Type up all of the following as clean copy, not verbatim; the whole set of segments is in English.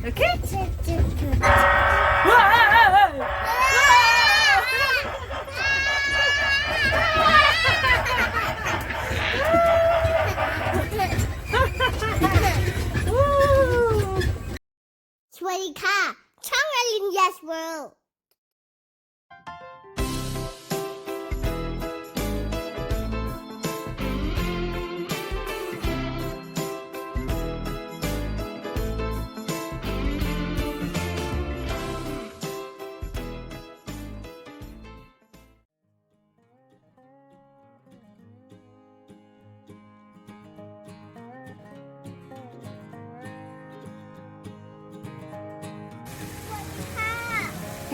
Okay? Swadika, Changalin Yes World.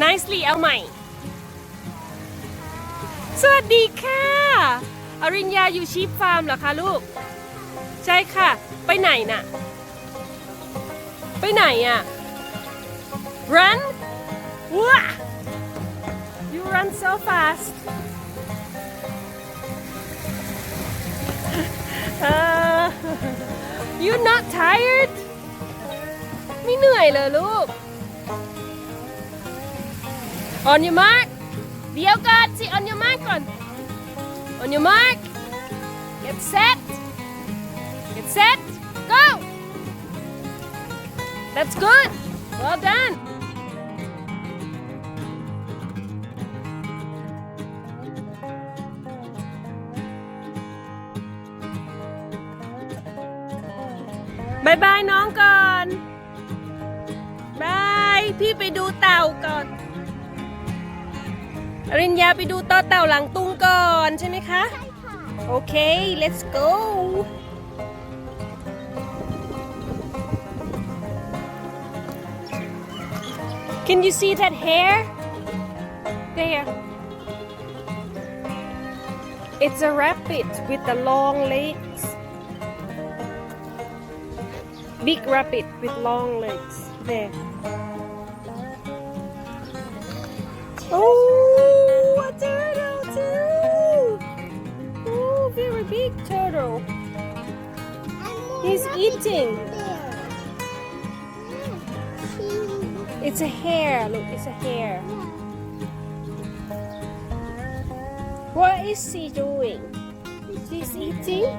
Nicely เอาใหม่สวัสดีค่ะอริญญาอยู่ชีพฟาร์มเหรอคะลูกใช่ค่ะไปไหนน่ะไปไหนอ่ะ Runว้า You run so fast You're not tired ไม่เหนื่อยเลยลูกOn your mark เดี๋ยวก่อนสิ on your mark ก่อน On your mark Get set Get set Go That's good Well done บายบายน้องก่อนบายพี่ไปดูเต่าก่อนอริญญาไปดูต่อเต่าหลังตุงก่อนใช่ไหมคะโอเค let's go Can you see that hair there It's a rabbit with the long legs Big rabbit with long legs there Oh, a turtle too! Oh, very big turtle. He's eating. It's a hare. Look, it's a hare. What is he doing? He's eating?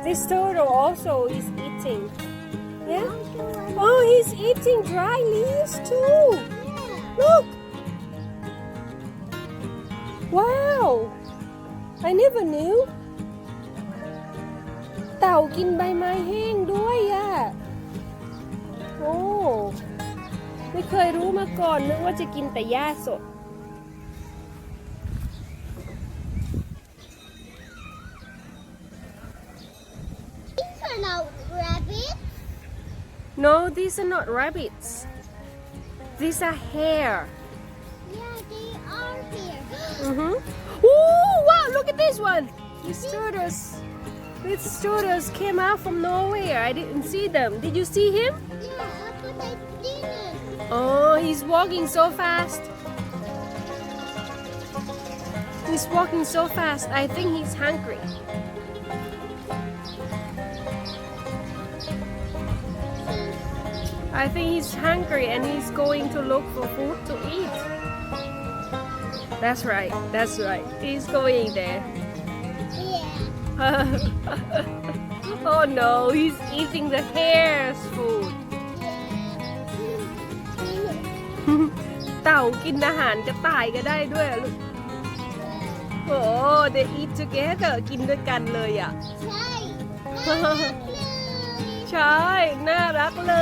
This turtle also is eating. Yeah? Oh, he's eating dry leaves too. Look.Wow! I never knew. เต่ากินใบไม้แห้งด้วยอ่ะโอ้ไม่เคยรู้มาก่อนนึกว่าจะกินแต่หญ้าสด These are not rabbits. No, these are not rabbits. These are hare. Yeah, they are here. Oh, wow, look at this one. These turtles came out from nowhere. I didn't see them. Did you see him? Yeah, but I didn't. Oh, he's walking so fast. He's walking so fast. I think he's hungry. I think he's hungry and he's going to look for food to eat. That's right. That's right. He's going there. Yeah. Oh no, he's eating the hare's food. เต่ากินอาหารกระต่ายก็ได้ด้วยลูกโอ้ they eat together กินด้วยกันเลยอ่ะ ใช่ น่ารักเล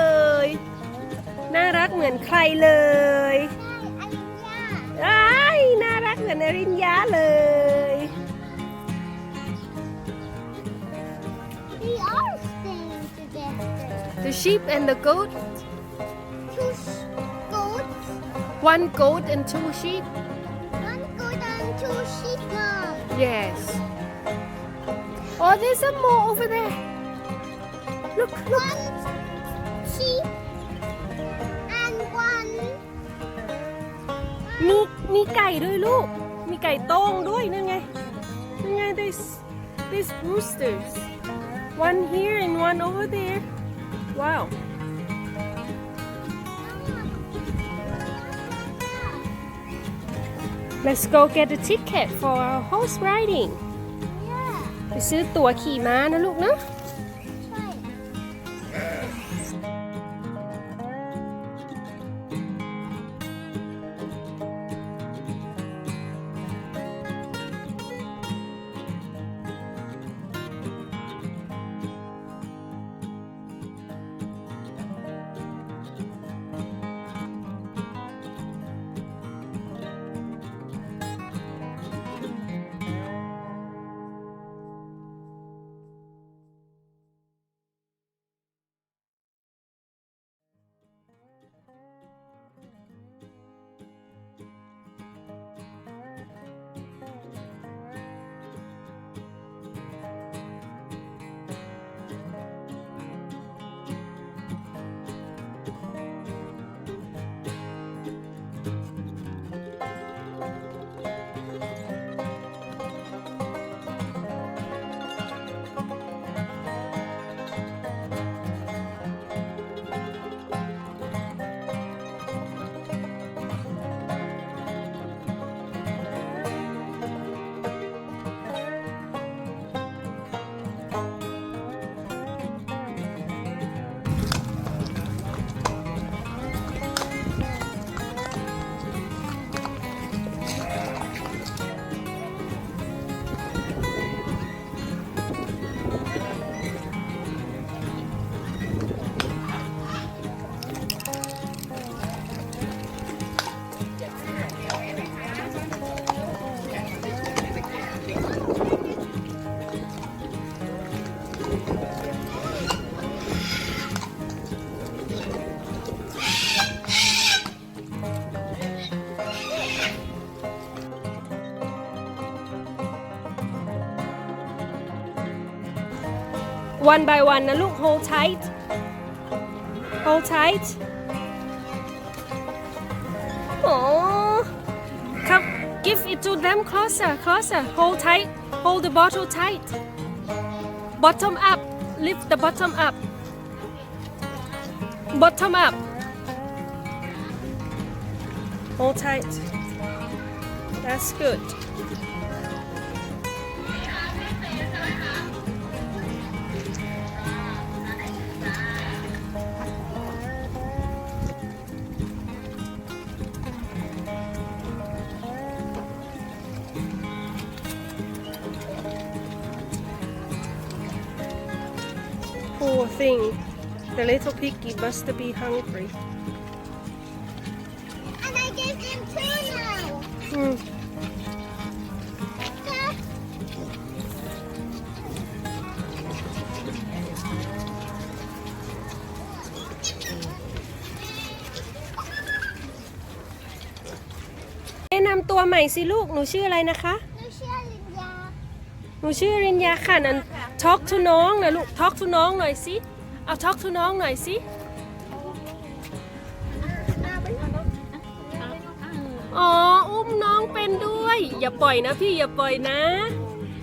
ย น่ารักเหมือนใครเลยน่ารักเหมือนอริญญาเลย They are staying together. The sheep and the goat Two goats. One goat and two sheep One goat and two sheep. Yes Oh there's some more over there Look One sheep and one. มีไก่ด้วยลูก มีไก่โต้งด้วยนั่นไง There's roosters One here and one over there Wow Let's go get a ticket for our horse riding. Yeah. ไปซื้อตั๋วขี่ม้านะลูกนะ One by one นะลูก hold tight hold tight oh come give it to them closer hold tight hold the bottle tight bottom up lift the bottom up hold tight that's good Poor thing, the little piggy must be hungry. And I gave him two now. Hmm. Yeah. แนะนำตัวใหม่สิลูก หนูชื่ออะไรนะคะ หนูชื่อริญญาค่ะนั่น talk to น้องนะลูก talk to น้องหน่อยสิ เอา talk to น้องหน่อยสิ อ๋อ อุ้มน้องเป็นด้วย อย่าปล่อยนะพี่อย่าปล่อยนะ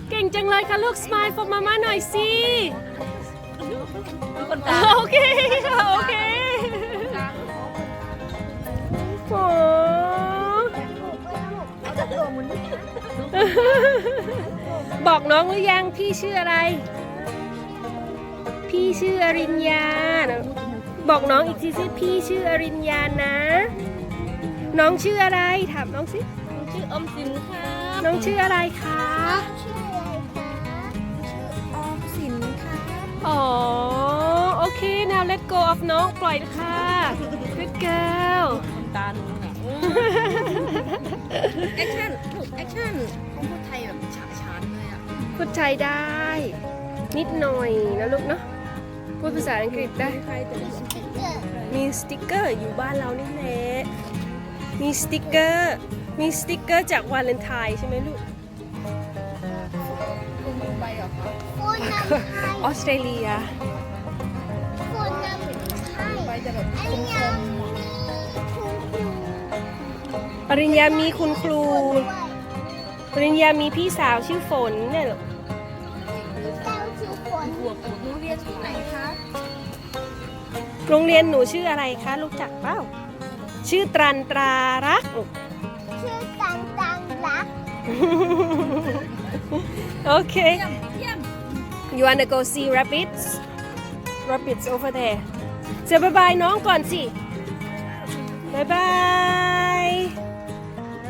เก่งจังเลยค่ะลูก smile for mama หน่อยสิโอเคโอเคโอ้บอกน้องหรือยังพี่ชื่ออะไร พี่ชื่ออริญญาบอกน้องอีกทีสิพี่ชื่ออริญญานะ น้องชื่ออะไรถามน้องสิน้องชื่ออมสินค่ะน้องชื่ออะไรคะอมสินค่ะอ๋อโอเค now let go of น้องปล่อยค่ะ good girl ตาหนูน่ะแอคชั่นถูกแอคชั่นเขาพูดไทยแบบฉาฉานเลยอ่ะ พูดไทยได้ นิดหน่อยนะลูกเนาะพูดภาษาอังกฤษได้ มีสติกเกอร์อยู่บ้านเรานี่แหละมีสติกเกอร์จากวาเลนไทน์ใช่ไหมลูก คุณดูใบเหรอคะ คนนำไทย ออสเตรเลีย คนนำไทย ใบจะแบบ อันยังมีคุณครู ปริญญามีคุณครู ด้วย ปริญญามีพี่สาวชื่อฝนเนี่ยลูก เจ้าชื่อฝน บวกโรงเรียนที่ไหนคะ โรงเรียนหนูชื่ออะไรคะรู้จักเปล่าชื่อตรันตรารักลูก ชื่อตังตัง Okay. เยี่ยม You wanna go see rabbits? Rabbits over there. Say bye bye น้องก่อนสิ Bye bye.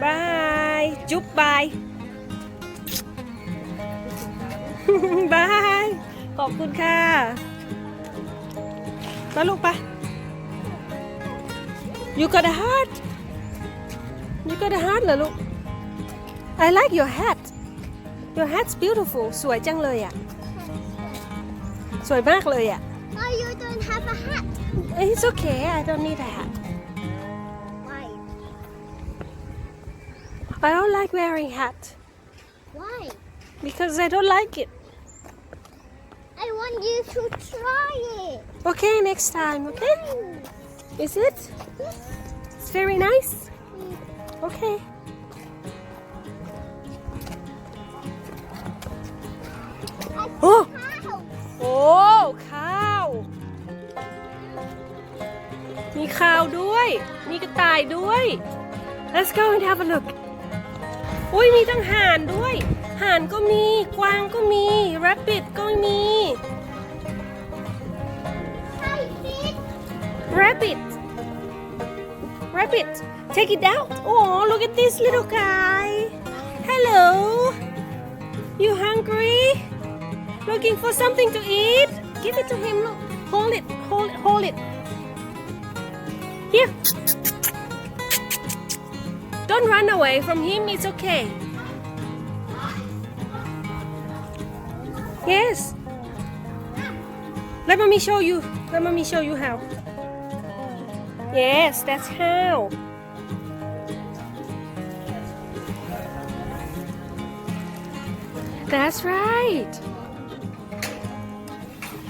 Bye. จุ๊บ bye. Bye. ขอบคุณค่ะไปลูกไป You got a hat? You got a hat เหรอลูก I like your hat. Your hat's beautiful. สวยจังเลยอ่ะ สวยมากเลยอ่ะ No, you don't have a hat. It's okay. I don't need a hat. Why? I don't like wearing hat Why? because I don't like it. I want you to try it. Okay, next time. Okay? Is it? It's very nice. Okay. โอ้ How? โอ้ข้าว มีข้าวด้วย มีกระต่ายด้วย Let's go and have a look. อุ้ยมีทั้งห่านด้วย ห่านก็มี กวางก็มี rabbit ก็มี Hi, Pete. Rabbit. Rabbit. Take it out. Oh, look at this little guy. Hello. You hungry? Looking for something to eat? Give it to him. Look. Hold it. Hold it. Hold it. Here. Don't run away from him. It's okay. Yes. Let mommy show you. Let mommy show you how. Yes, that's how. That's right.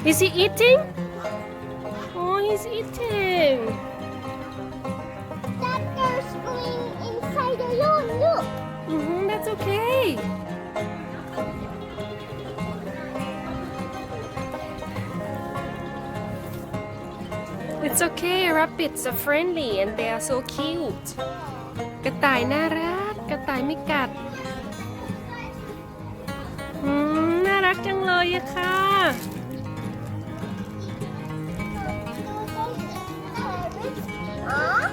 Is he eating? Oh, he's eating. That girl's going inside the lawn. Look. That's okay. It's okay. Rabbits are friendly and they are so cute. กระต่ายน่ารัก กระต่ายไม่กัด น่ารักจังเลยอะค่ะ Huh?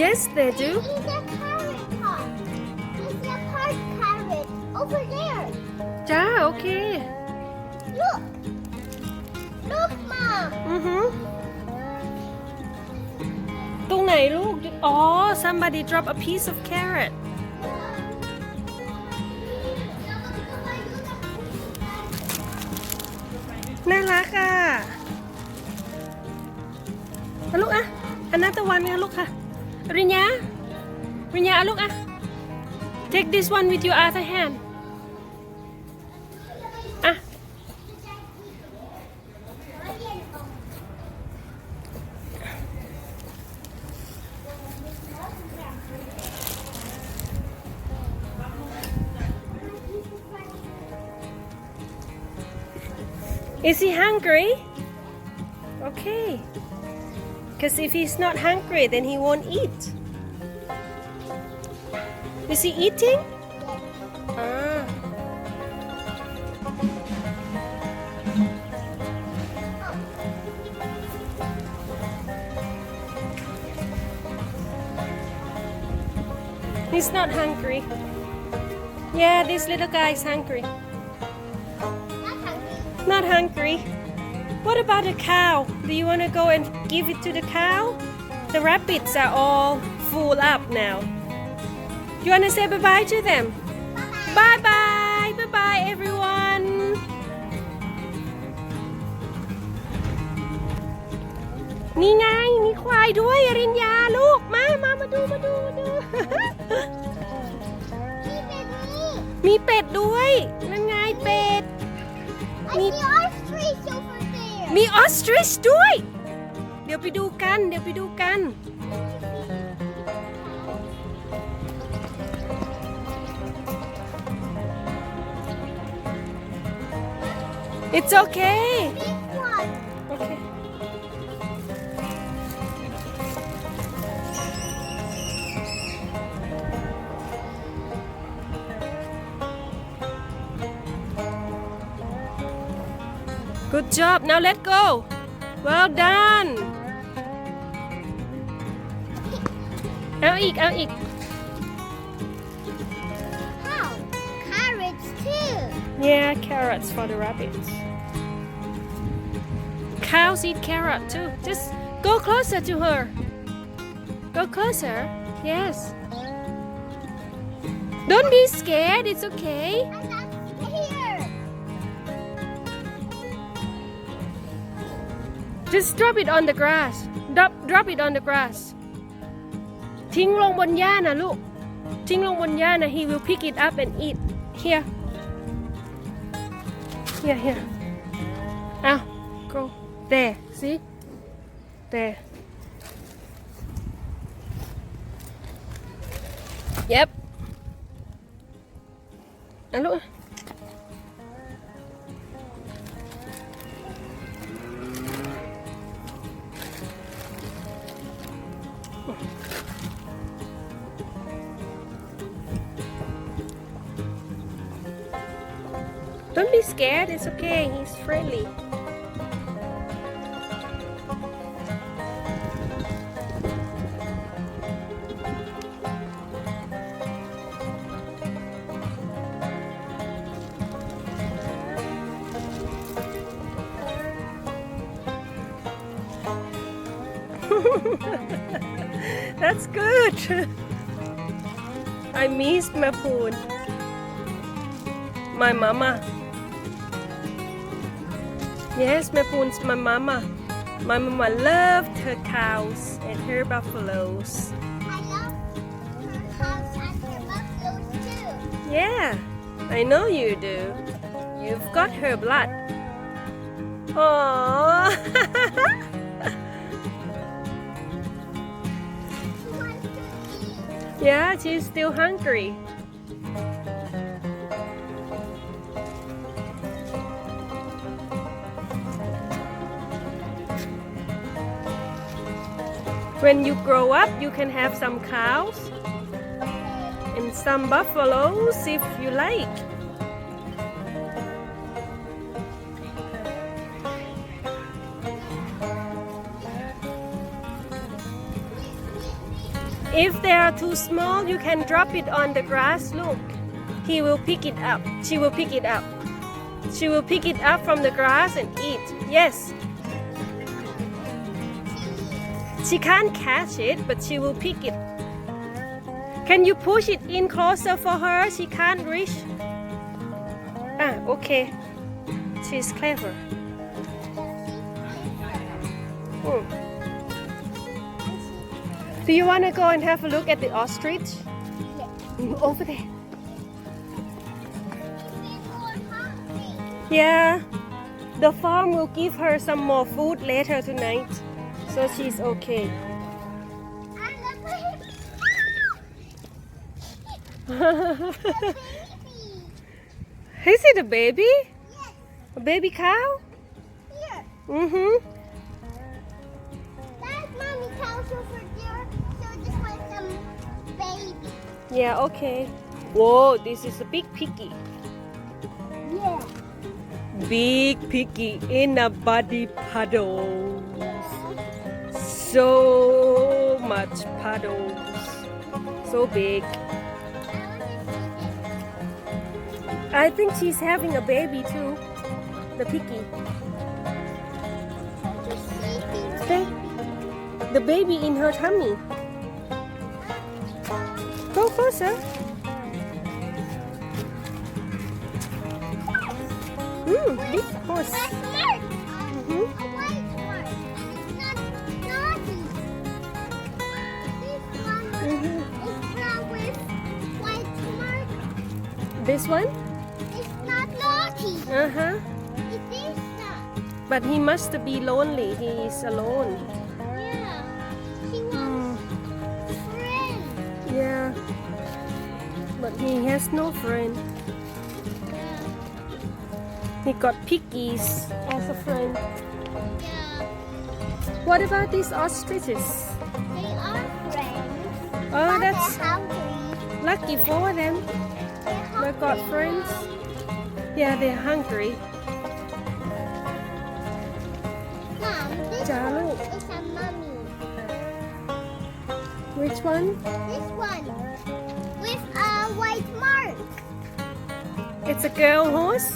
Yes, they do. Eat the carrot pot. Eat the part carrot over there. จ้า โอเค Look. Look, Mom. ตรงไหนลูก อ๋อ somebody drop a piece of carrot น่ารักอ่ะเอาลูกอ่ะอันนั้นตะวันเนี่ยลูกค่ะริญญาเอาลูกอ่ะ take this one with your other hand อ่ะ Is he hungry? Okay. Because if he's not hungry, then he won't eat. Is he eating? Ah. He's not hungry. Yeah, this little guy is hungry. Not hungry. What about the cow? Do you want to go and give it to the cow? The rabbits are all full up now. You want to say bye-bye to them? Bye-bye. Bye-bye, everyone. นี่ไง มีควายด้วยอริญญาลูก มาดู มีเป็ดด้วย นั่นไงเป็ด I see ostrich over there. มีออสตริชด้วย เดี๋ยวไปดูกัน It's okay. Big one. Okay. Good job. Now let go. Well done. เอาอีก How? Carrots too. Yeah, carrots for the rabbits. Cows eat carrot too. Just go closer to her. Go closer. Yes. Don't be scared. It's okay. I'm not here. Just drop it on the grass. Drop it on the grass. ทิ้งลงบนหญ้านะลูก ทิ้งลงบนหญ้านะ He will pick it up and eat. Here. Here. Go. There. See? There. Yep. ลูก Don't be scared. It's okay. He's friendly. That's good. I miss my poon. My mama. Yes, my poon's my mama. My mama loved her cows and her buffaloes. I love her house and her buffaloes too. Yeah, I know you do. You've got her blood. Aww. She wants to eat. Yeah, she's still hungry. When you grow up, you can have some cows and some buffaloes if you like. If they are too small, you can drop it on the grass. Look, he will pick it up. She will pick it up. She will pick it up from the grass and eat. Yes. She can't catch it, but she will pick it. Can you push it in closer for her? She can't reach. Okay. She's clever. Do you want to go and have a look at the ostrich? Over there. Yeah. The farm will give her some more food later tonight. So she's okay. Is it a baby? Yes. A baby cow? Here. Mm-hmm. That's mommy cows over there. So this one's some baby. Yeah, okay. Whoa, this is a big piggy. Yeah. Big piggy in a body puddle. So much puddles. So big. I think she's having a baby too. The piggy. Okay. The baby in her tummy. Go closer. Big horse. That's mark. Mhm. A white mark. It's not naughty. This one is brown with white mark. This one? It's not naughty. Uh-huh. It is not. But he must be lonely. He is alone. Yeah. He wants friends. Yeah. But he has no friend. He got piggies as a friend. Yeah. What about these ostriches? They are friends. Oh, But that's they're hungry. lucky for them. They're They got hungry. friends. Yeah, they're hungry. จ๊ะลูก It's a mummy. Which one This one with a white mark. It's a girl horse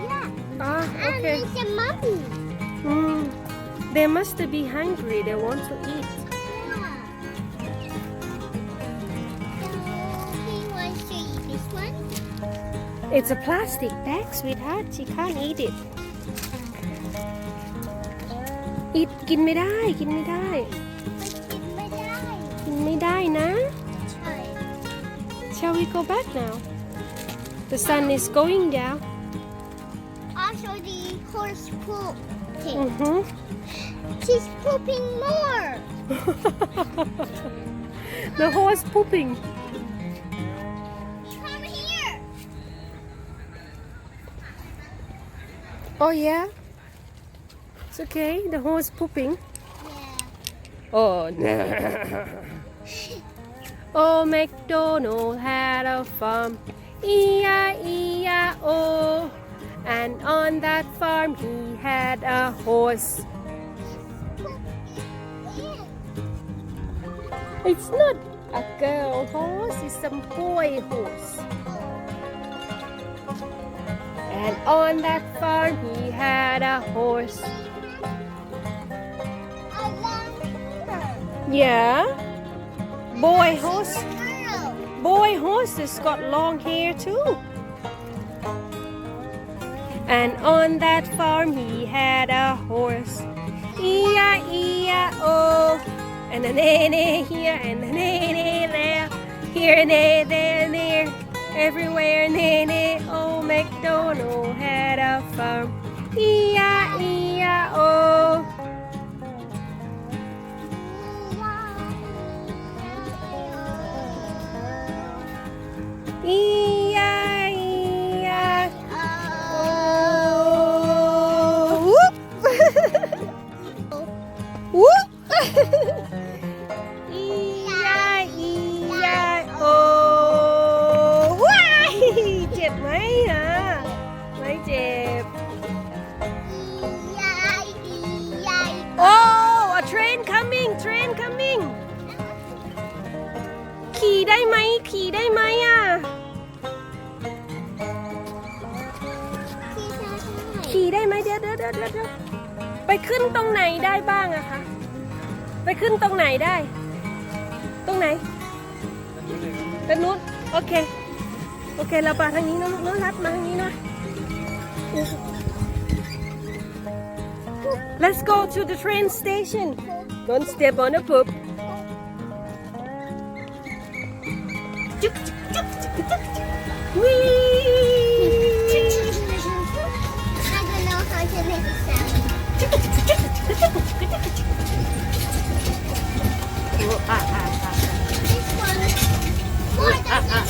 Yeah. Ah And okay it's a mummy. They must be hungry they want to eat Yeah. So he wants to eat this one. It's a plastic bag sweetheart she can't eat it Eat กินไม่ได้กินไม่ได้ กินไม่ได้ กินไม่ได้นะ ใช่ Shall we go back now The sun is going down Also the horse pooping. She's pooping more. The horse pooping Come here. Oh yeah It's okay the horse pooping Yeah. Oh no Oh MacDonald had a farm E-I-E-I-O And on that farm he had a horse It's not a girl horse it's a boy horse And on that farm he had a horse A long hair. Yeah Boy horse Girl. Boy horse has got long hair too. And on that farm he had a horse. E-I-E-I-O. And a nay here and a nay there. Here and there and there. Everywhere nay. Oh, MacDonald had a farm. E-I-E-I-O. E-I-E-I-O. Whoop! Whoop! E-I-E-I-O. ว้ายเจ็บไหมอ่ะไม่เจ็บ Oh, a train coming, train coming. ขี่ได้ไหมขี่ได้ไหมอ่ะ ขี่ได้ไหมเดี๋ยวไปขึ้นตรงไหนได้บ้างอะคะไปขึ้นตรงไหนได้ ตรงไหนตรงนู้นโอเคโอเคเราไปทางนี้นะลูกน้องรัดมาทางนี้นะ Let's go to the train station Don't step on the poop Whee I don't know how to make it sound. This one. More than the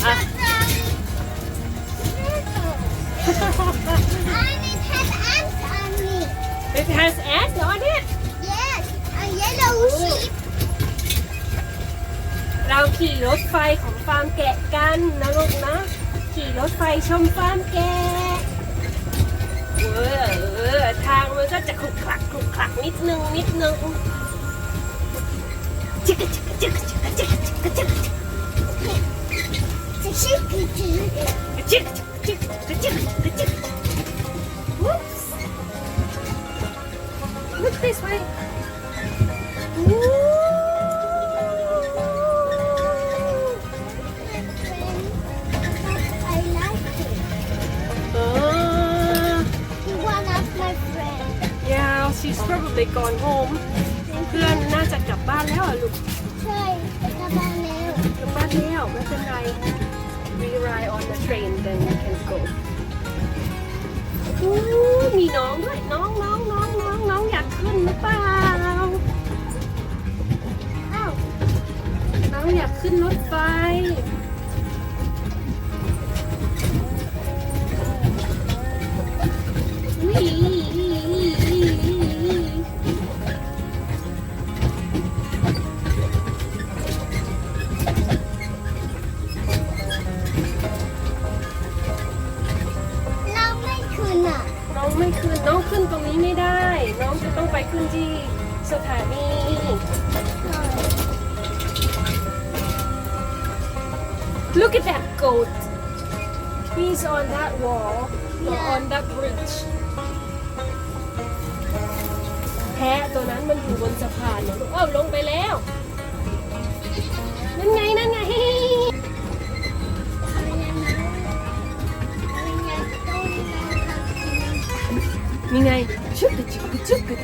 And it has ants on me. It has ants on it Yes, a yellow sheep. เราขี่รถไฟของฟาร์มแกะกันนะลูกนะขี่รถไฟชมฟาร์มแกะทางมันก็จะขรุขระนิดนึงจิกกะจิกกะจิกกะจิกกะจิกกะจิกกะจิก It's a sheep. จิกจิกกะจิกกะจิก Whoops Look this way I like it. One of my friends. Yeah she's probably gone home เพื่อนน่าจะกลับบ้านแล้วอ่ะลูก ใช่กลับบ้านแล้ว กลับบ้านแล้วไม่เป็นไร We ride on the train then we can go มีน้องด้วยน้องอยากขึ้นหรือเปล่าอ้าวน้องอยากขึ้นรถไฟเราไม่คืนอ่ะ น้องไม่ขึ้นน้องขึ้นตรงนี้ไม่ได้น้องจะต้องไปขึ้นที่ สถานี Look at that goat. He's on that wall, Yeah. on that bridge. แพะตัวนั้นมันอยู่บนสะพานนะลูกเอ้าลงไปแล้ว นั่นไง นั่นไง นี่ไงชึกกะชึกกะชึกกะ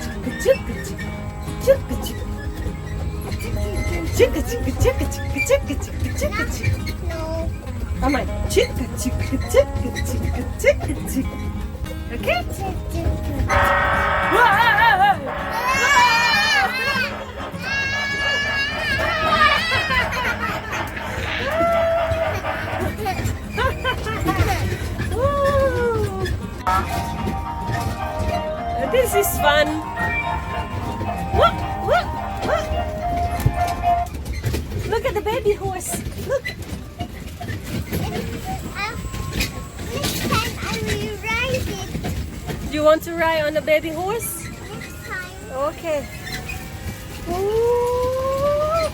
ชึกกะชึกกะชึกชึกกะชึกชึกกะชึกกะชึกกะชึกกะชึกกะชึกกะชึกกะชึก No. เอาใหม่ชึกกะชึกกะชึกกะชึกกะชึกกะชึกโอเคว้าว This is fun. Look, look, look. Look at the baby horse. Look. Next time I will ride it. You want to ride on the baby horse? Next time. Okay. Ooh.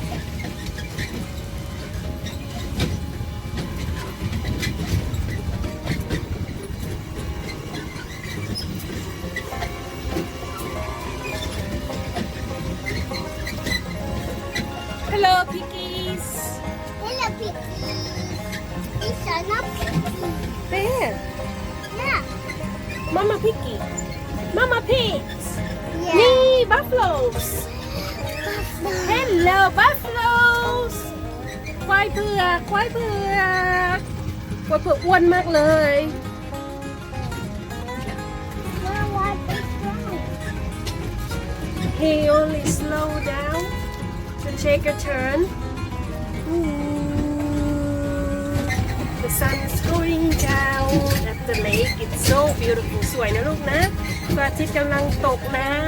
Hello, piggies. Hello, Piggy. These are not Piggy. There. Yeah. Mama piggy. Mama pigs. Yeah. Me, buffaloes. Hello, buffaloes. ควายเผือกควายเผือกควายเผือกอ้วนมากเลย Well, what is wrong? He only slow down to take a turn. The sun is going down at the lake. It's so beautiful. สวยนะลูกนะพระอาทิตย์กำลังตกน้ำ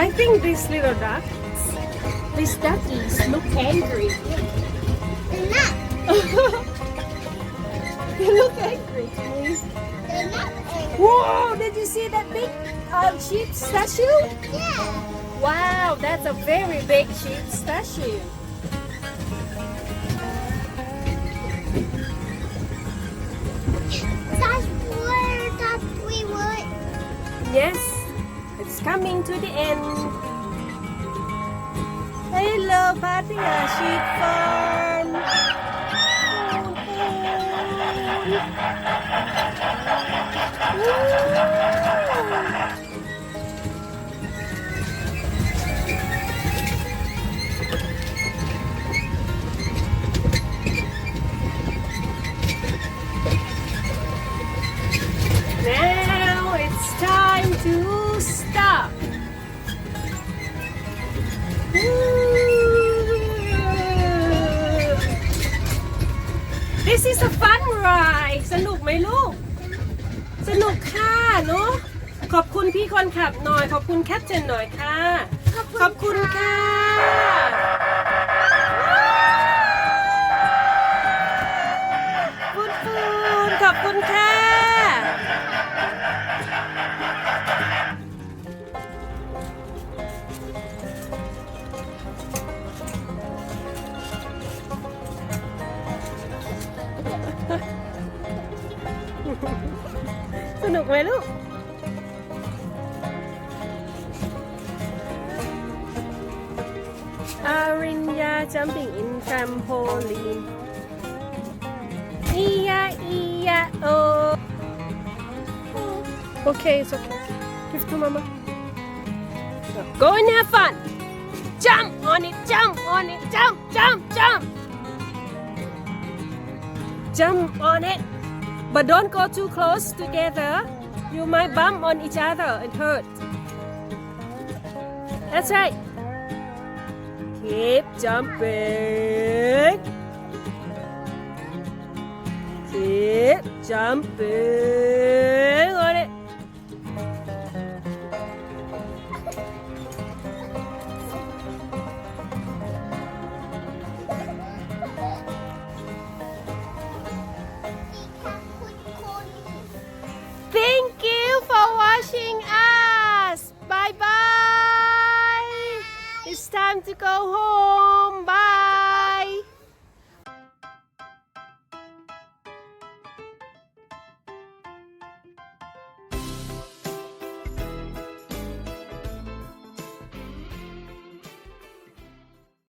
I think these little ducks, these duckies look angry. They're not. They look angry to me. They're not angry. Whoa, did you see that big sheep statue? Yeah. Wow, that's a very big sheep statue. That's where that we were. Yes, it's coming to the end. Hello, Pattaya Sheep Farm. Now it's time to stop. This is a fun ride สนุกไหมลูก สนุกค่ะเนาะขอบคุณพี่คนขับหน่อย ขอบคุณแคปเจนหน่อยค่ะ ขอบคุณค่ะขอบคุณค่ะ สนุกไหมลูก Arinya jumping in trampoline. Iya, oh. Okay, it's okay. Give to mama. Go and have fun. Jump on it, jump on it, jump, jump, jump. Jump on it. But don't go too close together. You might bump on each other and hurt. That's right. Keep jumping. Keep jumping on it. to go home